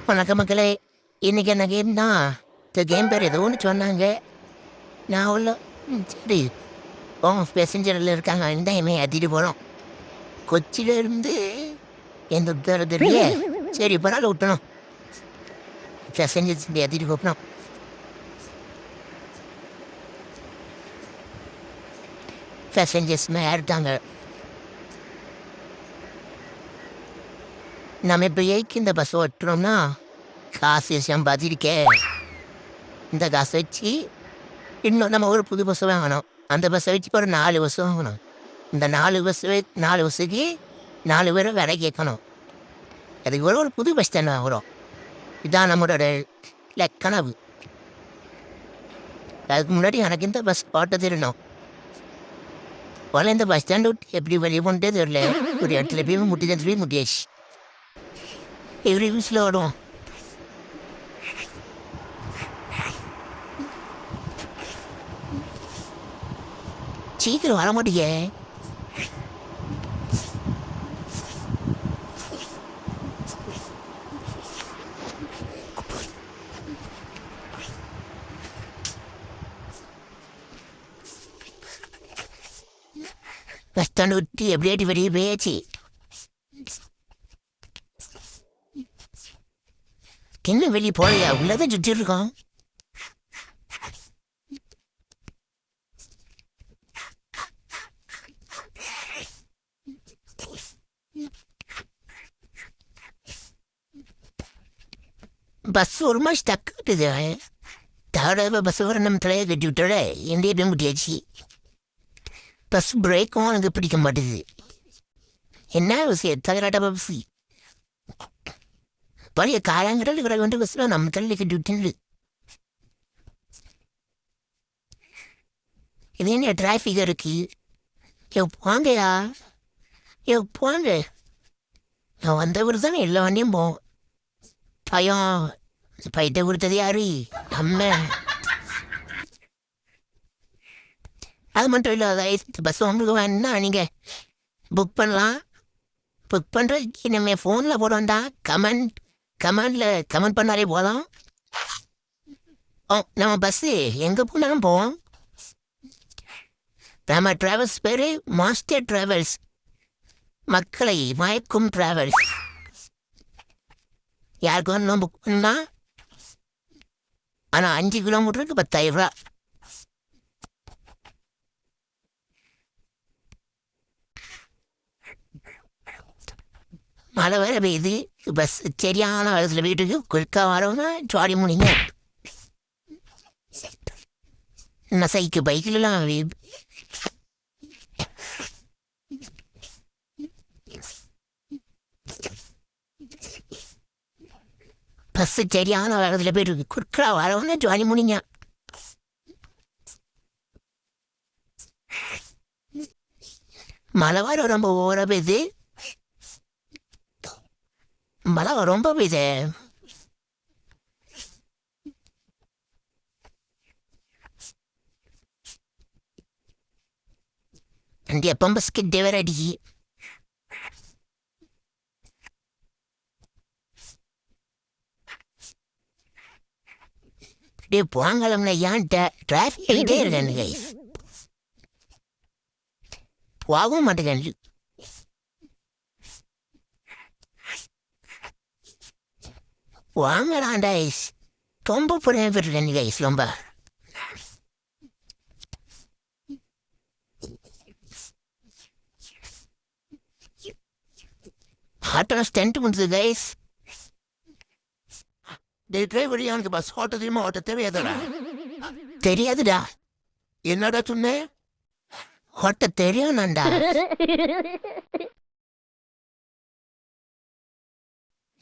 வணக்கம் மக்களே. இன்னைக்கு என்ன கேம்னா இந்த கேம் பேர் ஏதோ ஒன்று சொன்னாங்க. நான் உள்ள சரி பேசஞ்சரில் இருக்காங்க. இந்த இமையை ஏற்றிட்டு போகிறோம். கொச்சியிலேருந்து எந்த உத்தரத்துலையே சரி பரவாயில்ல விட்டணும். பேசஞ்சர்ஸ் ஏற்றிட்டு போகணும். பேசஞ்சர்ஸ்மே ஏறிட்டாங்க. நம்ம இப்போ ஏய்க்கு இந்த பஸ் ஓட்டுறோம்னா காசு சம்பாதிச்சிருக்கேன். இந்த காசை வச்சு இன்னும் நம்ம ஒரு புது பஸ்ஸை வாங்கணும். அந்த பஸ்ஸை வச்சு ஒரு 4 பஸ் வாங்கணும். இந்த 4 பஸ்ஸுக்கு 4 பேரை விலை கேட்கணும். அதுக்கு ஒரு புது பஸ் ஸ்டாண்ட் வாங்குகிறோம். இதான் நம்மளோட கனவு. அதுக்கு முன்னாடி எனக்கு இந்த பஸ் ஓட்ட தெரியணும். போல இந்த பஸ் ஸ்டாண்டு விட்டு எப்படி வெளியே கொண்டே தெரியல. ஒரு இடத்துல போய் முட்டியாச்சு. எவ்ரி வீஸில் ஓடும். சீக்கிரம் வர மாட்டீங்க. பஸ் ஸ்டாண்டு விட்டு எப்படியாட்டி வெளியே போயாச்சு. இன்னும் வெளியே போலையா? உள்ளதான் சுற்றி இருக்கோம். பஸ் ஒரு மாதிரி ஸ்டக் ஆகுது. தவிர பஸ் வர நம்ம தலையை கட்டி விட்டோட எங்கே போய் முடியாச்சு. பஸ் பிரேக்கும் எனக்கு பிடிக்க மாட்டேது. என்ன விஷயம் தகராட்ட பஸ் பழைய காலங்கடல் இருக்கிற வந்து பஸ்ஸில் நம்ம தலையை கட்டி விட்டு இது என்ன டிராஃபிக் இருக்கு. போங்கயா போங்க. நான் வந்தவர் தானே எல்லா வண்டியும் போவோம். பயம் பைட்ட கொடுத்தது யாரு? நம்ம. அது மட்டும் இல்லை, பஸ் உங்களுக்கு வேணுன்னா நீங்கள் புக் பண்ணலாம். புக் பண்ணுறதுக்கு நம்ம ஃபோனில் போடுவோம்டா. கமெண்ட் பண்ணாலே போகலாம். நம்ம பஸ்ஸு எங்கே போனாலும் போவோம். நம்ம ட்ராவல்ஸ் பேர் மாஸ்டர் ட்ராவல்ஸ். மக்களை மயக்கும் ட்ராவல்ஸ். யாருக்கு வேணும் புக் பண்ணலாம். ஆனால் 5 கிலோமீட்டருக்கு 10,000 ரூபா. மழை வேற பெய்யுது. பஸ் சரியான வயசில் வீட்டுக்கு குறுக்கா வரவங்க சாடி முடிங்க. நசைக்கு பைக்கிலலாம் பஸ் சரியான வயசில் போயிட்டு குறுக்கா வரவங்க சாடி முடிங்க. மழை வர ரொம்ப ஓர பெய்யுது. மழை ரொம்ப பெய்யுது. அந்த எப்போ பஸ் கிட்டே வேற அடிக்கி. அப்படியே போங்கலம்னா ஏன்ட்ட டிராஃபிக் ஆகிட்டே இருக்கேன். கைஸ் போகவும் மாட்டேங்க. வாங்கடாண்டா ஐஸ். ரொம்ப புரிய போயிருக்கேன் கைஸ். ரொம்ப ஆட்டோ ஸ்டென்ட் முடிஞ்சது கைஸ். டிரைவர் எனக்கு பஸ் ஓட்ட தெரியுமா? ஓட்ட தெரியாதடா. தெரியாதுடா. என்னடா சொன்னேன்? ஓட்ட தெரியும்டா.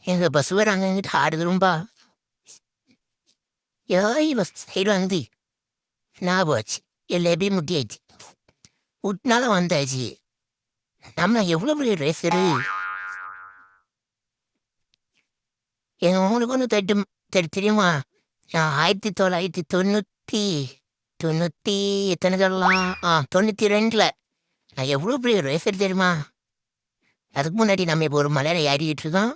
எங்க பஸ் வேற அங்கிட்ட ஆடுதுரும்பா. பஸ் சைடு வாங்குது. நான் போச்சு. எல்லாத்தையும் முட்டியாச்சு. விட்டுனாலும் வந்தாச்சு. நம்ம எவ்வளோ பெரிய ரேசரு. எங்க உங்களுக்கு ஒன்று தெரியுமா? 1990 எத்தனை சொல்லலாம்? 92 நான் எவ்வளோ பெரிய ரேசர் தெரியுமா? அதுக்கு முன்னாடி நம்ம இப்போ ஒரு மலையில ஏறிக்கிட்டு இருக்கோம்.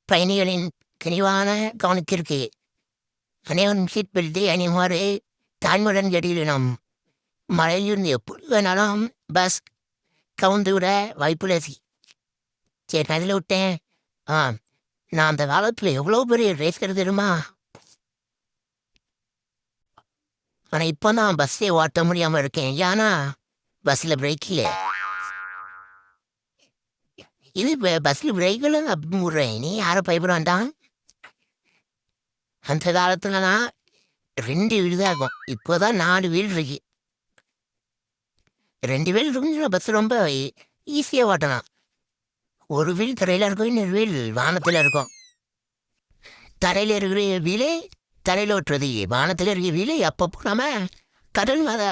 பயணிகளின் கனிவான கவனத்திற்கு அனைவரும் சீட் பெல்ட்டை அணியுமாறு தாழ்மையுடன் கேட்டுக்கிறோம். மழையிலிருந்து எப்பொழுது வேணாலும் பஸ் கவுந்து விட வாய்ப்புள்ள சரி அதில் விட்டேன். நான் அந்த காலத்தில் எவ்வளோ பெரிய ரேஸ்கிறது தெரியுமா? ஆனால் இப்போ தான் பஸ்ஸே ஓட்ட முடியாமல் இருக்கேன். ஏன்னா பஸ்ஸில் பிரேக் இல்லை. இது பஸ்ஸில் பிரேக்கில் அப்படி விட்றேன். நீ யாரை பயப்படாண்டான்? அந்த காலத்துலலாம் 2 வீடு தான் இருக்கும். இப்போ தான் 4 வீடு இருக்கு. 2 வீடு இருக்குன்னு பஸ் ரொம்ப ஈஸியாக ஓட்டலாம். ஒரு வீல் தரையில் இருக்கும், இன்னொரு வீல் வானத்தில் இருக்கும். தரையில் இருக்கிற வீலே தரையில் ஓட்டுறது, வானத்தில் இருக்கிற வீலே அப்பப்போ நம்ம கடல் மேலே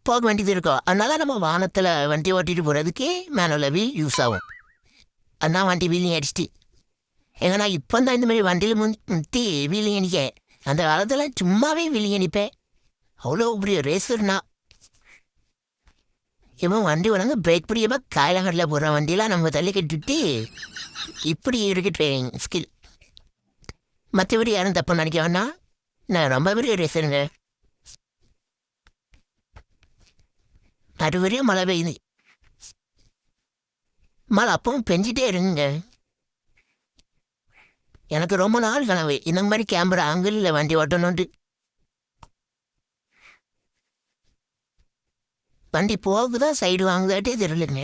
போக வேண்டியது இருக்கும். அதனால நம்ம வானத்தில் வண்டி ஓட்டிட்டு போகிறதுக்கே மேனுவல் வீல் யூஸ் ஆகும். அதனால் வண்டி வீலையும் அடிச்சுட்டு எங்கன்னா இப்போ தான் இந்த மாதிரி வண்டியில் முந்தி வீலையும் அடிக்கேன். அந்த காலத்தில் சும்மாவே வீலையும் அடிப்பேன். அவ்வளோ பெரிய ரேசர்னா இவன் வண்டி வளங்க பிரேக் பிடிக்காம காயலங்கட்டில் போடுற வண்டியெலாம் நம்ம தள்ளி கட்டிட்டு இப்படி இருக்கு ட்ரைனிங் ஸ்கில். மற்றபடி யாரும் தப்பு நினைக்க வேணா, நான் ரொம்ப பெரிய ரேசருங்க. நடுவரையே மழை பெய்யுது. மழை அப்பவும் பெஞ்சிட்டே இருங்க. எனக்கு ரொம்ப நாள் கனவு இந்த மாதிரி கேமரா ஆங்கிளில் வண்டி ஓட்டணுன்ட்டு. வண்டி போகுதா சைடு வாங்குதாட்டே தெரியலங்க.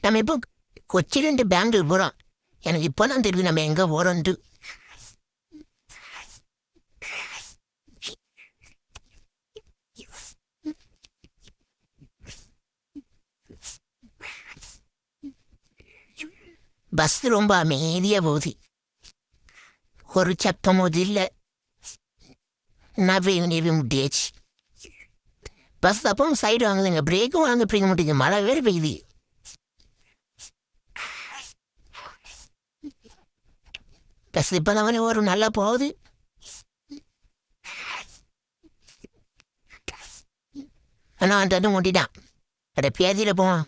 நம்ம இப்போ கொச்சியிலேருந்து பெங்களூர் போகிறோம். எனக்கு இப்போ தான் தெரியுது நம்ம எங்கே போகிறோன்ட்டு. பஸ் ரொம்ப அமைதியாக போகுது. ஒரு சத்தமும் இல்லை. நவி முடியாச்சு. பஸ் அப்பவும் சைடு வாங்குதுங்க, பிரேக்கும் வாங்க பிடிக்க மாட்டேங்குது. மழை வேறு பெய்யுது. பஸ் இப்போ தான் ஒரு நல்லா போகுது. ஆனால் அந்த அது முட்டிட்டான். அதை பேதியில் போவான்.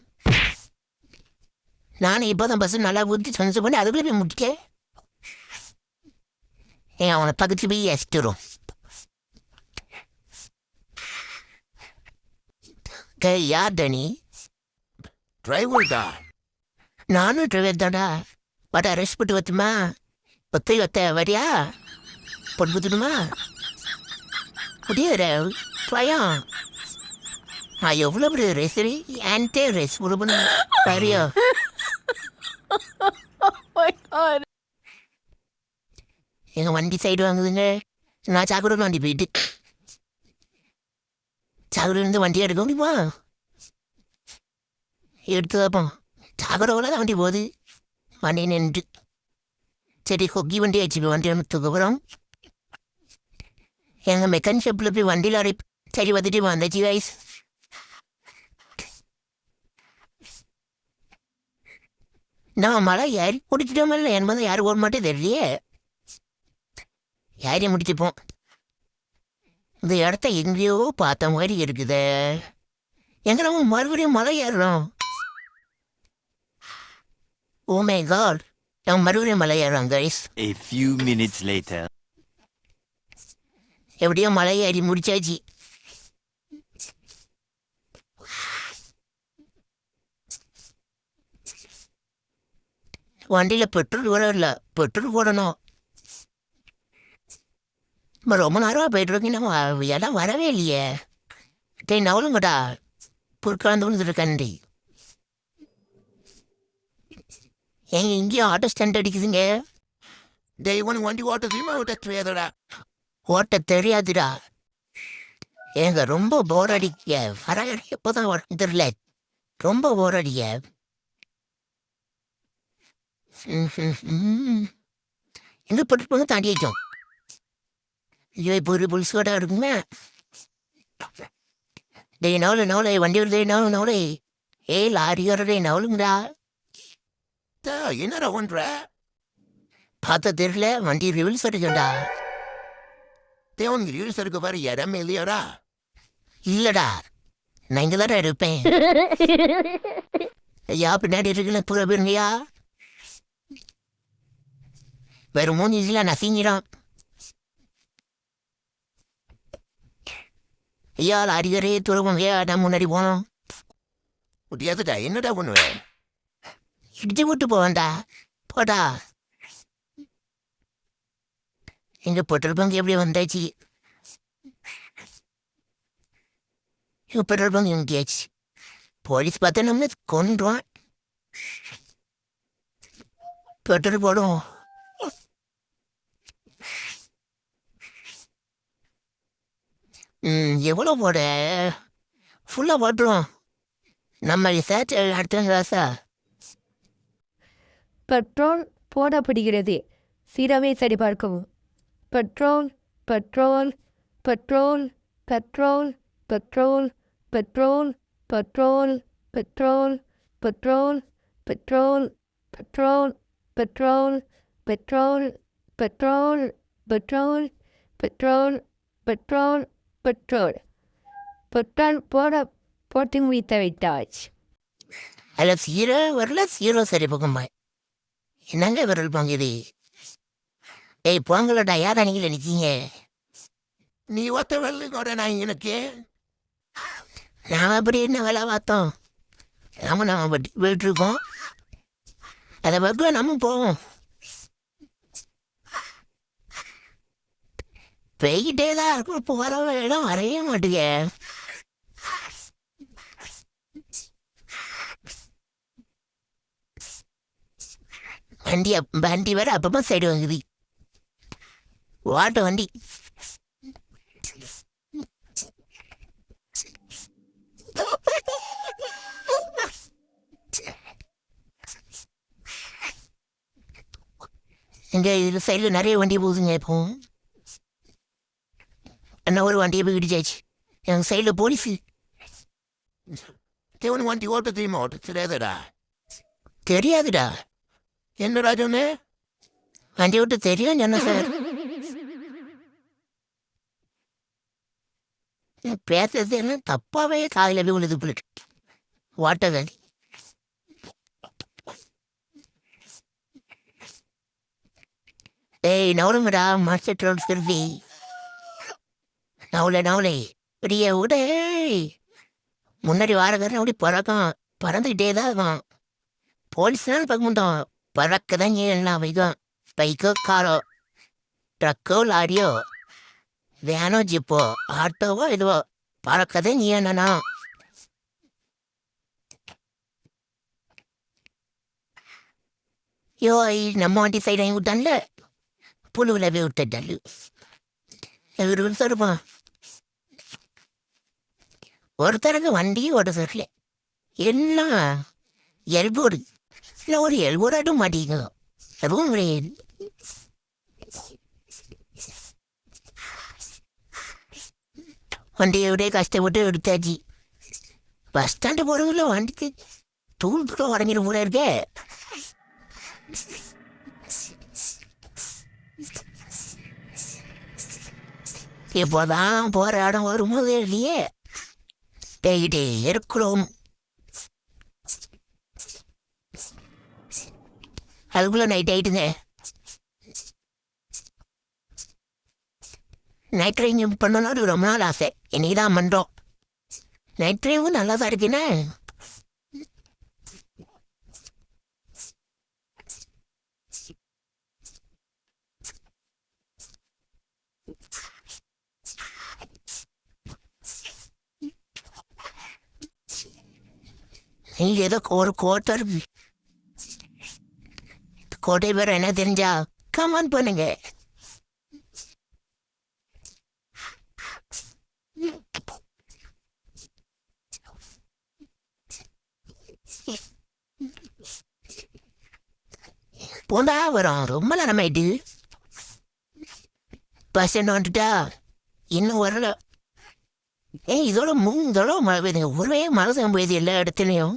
நானும் இப்போ தான் பஸ்ஸு நல்லா ஊற்றி சொன்ன பண்ணி அதுக்குள்ளே போய் முட்டிட்டேன். அவனை பக்கத்து போய் எஸ்ட்டுரும். யார் தனி? டிரைவர் தான். நானும் டிரைவர் தான்டா. வட ரெஸ்ட் போட்டு வத்துமா? ஒத்த வரியா பொட்டு கொடுத்துடுமா? முடியாது பயம். எவ்வளோ பெரிய ரேசரி என்கிட்ட ரேஸ் கொடுப்பண்ண வரியா? எங்கள் வண்டி சைடு வாங்குதுங்க. நான் சாக்குடன் வண்டி போயிட்டு சாக்குடிலேருந்து வண்டி எடுக்க முடியுமா? எடுத்து வைப்போம். சாக்குடவுல தான் வண்டி போகுது. வண்டி நின்று சரி கொக்கி வண்டி ஆச்சு. வண்டி எடுத்ததுக்கப்புறம் எங்கள் மெக்கானிக் ஷாப்பில் போய் வண்டியில் அரை சரி வந்துட்டு வந்தாச்சு கைஸ். நான் மழை ஏறி குடிச்சிட்டோம் இல்லை என்பதை யாரும் ஓட மாட்டே தெரியலையே. யாரையும் முடிச்சுப்போம். இந்த இடத்த எங்கேயோ பார்த்த மாதிரி இருக்குது. எங்க நம்ம மறுபடியும் மலை ஏறுறோம். ஓ மை காட், நம்ம மறுபடியும் மலை ஏறுறோம் guys. A few minutes later. எப்படியோ மலை ஏறி முடிச்சாச்சு. வண்டியில் பெட்ரோல் கூட இல்லை. பெட்ரோல் போடணும். ரொம்ப நேரமாக போய்ட்டு இருக்கீங்க. நம்ம இடம் வரவே இல்லையே. டேய் நவலுங்கடா, பொருட்காந்து விழுந்துருக்கண்டி. எங்க இங்கேயும் ஆட்டோ ஸ்டாண்ட் அடிக்குதுங்க. டேய் உனக்கு வண்டி ஓட்ட தெரியுமா? ஓட்ட தெரியாதடா. ஓட்ட தெரியாதுடா. ஏங்க ரொம்ப போர் அடிக்க. வர எப்போதான் தெரியல. ரொம்ப போர் அடிக்க. எங்கே பெட்ரோல் தாண்டி வச்சோம். ஐயோ இப்போ ஒரு புல்ஸோட இருக்குமே. டேய் நவலை வண்டி வருதே நவலை. லாரி வரடே நவலுங்கடா. என்னடா ஒன்ற பார்த்தா தெரியல. வண்டி ரிவல்ஸ் அடிக்கண்டா. உனக்கு ரிவல்ஸ் இருக்க பாரு இடமே இல்லையாடா? இல்லைடா, நான் இங்கே தானே இருப்பேன். ஐயா பின்னாடி இருக்குன்னு பூரா போயிருங்கய்யா. வேறு மூஞ்சிலாம் நசிங்கிறான். ஐயா லாரிகரே துறவுங்கய்யா, நான் முன்னாடி போனோம். முடியாதுடா, என்னடா பண்ணுவேன்? இடிச்சு விட்டு போவேன்டா. போடா. எங்க பெட்ரோல் பங்க் எப்படி வந்தாச்சு? எங்க பெட்ரோல் பங்க் எங்கேயாச்சு? போலீஸ் பார்த்தா நம்மள கொன்றுவான். பெட்ரோல் போடும். எவ்வளோ போட? ஃபுல்லாக போட்டுரும். நம்ம ரிசர்ச் அடுத்த ராசா. பெட்ரோல் போடப்படுகிறது. சீரமே சரிபார்க்கவும். Petrol petrol petrol petrol petrol petrol petrol petrol petrol petrol petrol petrol petrol petrol petrol petrol petrol petrol petrol போட்டு முடித்து விட்டாச்சு. அதில் சீரோ வரல, சீரோ சரி போகும்மா. என்னங்க விரல் போங்குது? ஏய் போங்களடா, யார் அன்னைக்கு நிற்கீங்க? நீ ஒத்த வெள்ளைங்கோட நான் எனக்கு நாம் அப்படி என்ன வேலை பார்த்தோம்? நம்ம போயிட்டுருக்கோம். அதை பார்க்க நம்ம போவோம். போய்கிட்டே தான் இருக்கும். போகிற இடம் வரைய மாட்டேங்க. வண்டி வேற அப்பமா சைடு வாங்குது. ஓட்ட வண்டி. எங்க இதில் சைடில் நிறைய வண்டி போகுதுங்க. இப்போ என்ன ஒரு வண்டியை போய் இடிச்சாச்சு. எங்கள் சைடில் போலீஸு. தேவன் வண்டி ஓட்ட தெரியுமா? ஓட்ட தெரியாதடா. தெரியாதுடா. என்னடா சொன்னே? வண்டி விட்டு தெரியும் சொன்ன சார். பேசுறது என்ன தப்பாவே காலையில் போய் உள்ளது பிள்ளைட்டு ஓட்ட வேண்டி. ஏய் நவலுங்கடா, மாஸ்டர் ட்ரோல் திருதி நவலே பெரிய விட. முன்னாடி வாரக்காரன் அப்படி பறந்துக்கிட்டே தான் இருக்கும். போலீஸ்னாலும் பார்க்க மாட்டோம். பறக்க தான் எல்லாம் வைக்கும். பைக்கோ காரோ ட்ரக்கோ லாரியோ வேனோ ஜிப்போ ஆட்டோவோ இதுவோ பறக்கதான் நீ என்னன்னா. யோ நம்ம வண்டி சைடு வாங்கி விட்டான்ல, புழுவில் போய் விட்டுட்டாரு. இவரு சொல்லுப்பான், ஒருத்தருக்கு வண்டி ஓட்ட சொல்லல, எல்லாம் எல்போடு இல்லை, ஒரு எல்போடாட்டும் மாட்டிக்கோ. அதுவும் கிடையாது. வண்டியை விட கஷ்டப்பட்டு எடுத்தாச்சு. பஸ் ஸ்டாண்டு போகிறதுல வண்டிக்கு தூள் உடஞ்சிட கூட இருக்கே. இப்போதான் போகிற இடம் வரும்போது இல்லையே போய்கிட்டே இருக்கிறோம். அதுக்குள்ள நைட் ஆயிட்டுங்க. நைட் ட்ரைவிங் பண்ணணும்னு ரொம்ப நாள் ஆசை. இன்னைக்கு தான் பண்ணுறோம். நைட் ட்ரைவும் நல்லா தான் இருக்குண்ணே. இங்கே ஏதோ ஒரு கோட்டை இருக்கு. கோட்டை பேர் என்ன தெரிஞ்சா கமெண்ட் பண்ணுங்க. போந்தா வரும். ரொம்ப நேரமாயிட்டு. பஸ் ஸ்டாண்ட் வந்துட்டா இன்னும் வரல. இதோட 3 தடவை மழை பெய்யுதுங்க. ஒரே மழை தான் பெய்யுது எல்லா இடத்துலையும்.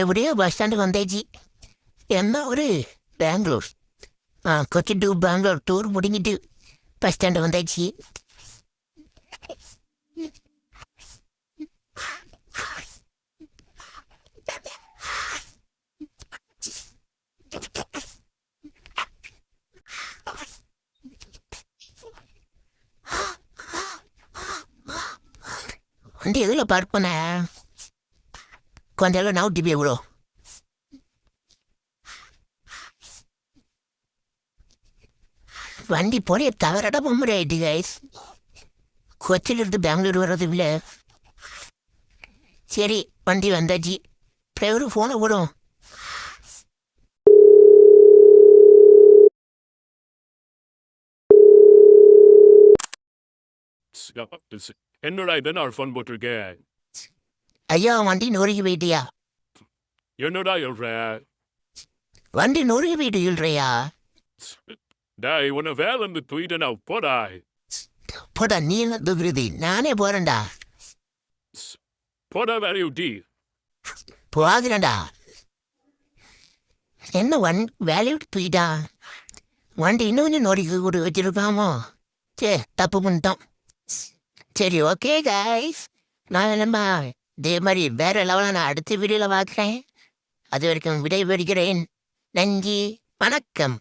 எப்படியோ பஸ் ஸ்டாண்டுக்கு வந்தாச்சு. என்ன ஒரு பெங்களூர் கொச்சி டு பெங்களூர் டூர் முடிங்கிட்டு பஸ் ஸ்டாண்டு வந்தாச்சு. வண்டி எதில் பார்க் பண்ண கொஞ்ச நேரம் நவுட்டி போய் விடும். வண்டி போனே தவறடா பொம்முறை ஆயிட்டு கைஸ். கொச்சியிலிருந்து பெங்களூர் வர்றது இல்லை. சரி வண்டி வந்தாச்சு. டிரைவரு ஃபோனை விடும். என்னடா இது நான் ஃபோன் போட்டிருக்கேன். ஐயா வண்டி நொறுக்கி போயிட்டியா? என்னடா சொல்ற? வண்டி நொறுக்கி போயிட்டு இல்லையா? டேய் உன்னை வேலை இருந்து தூயிட்டு நான் போடாய். போடா நீ என்ன தூக்குறது? நானே போறேன்டா. போடா வேலையுட்டி. போகிறேன்டா. என்ன வேலையை விட்டு தூக்கிட்டா? வண்டி இன்னும் கொஞ்சம் நொறுக்கி கூட வச்சிருக்காமோ? சரி தப்பு பண்ணிட்டோம். சரி ஓகே கைஸ், நான் நம்ம இதே மாதிரி வேற லெவலாக நான் அடுத்த வீடியோவில் பார்க்குறேன். அது வரைக்கும் விடை பெறுகிறேன். நன்றி, வணக்கம்.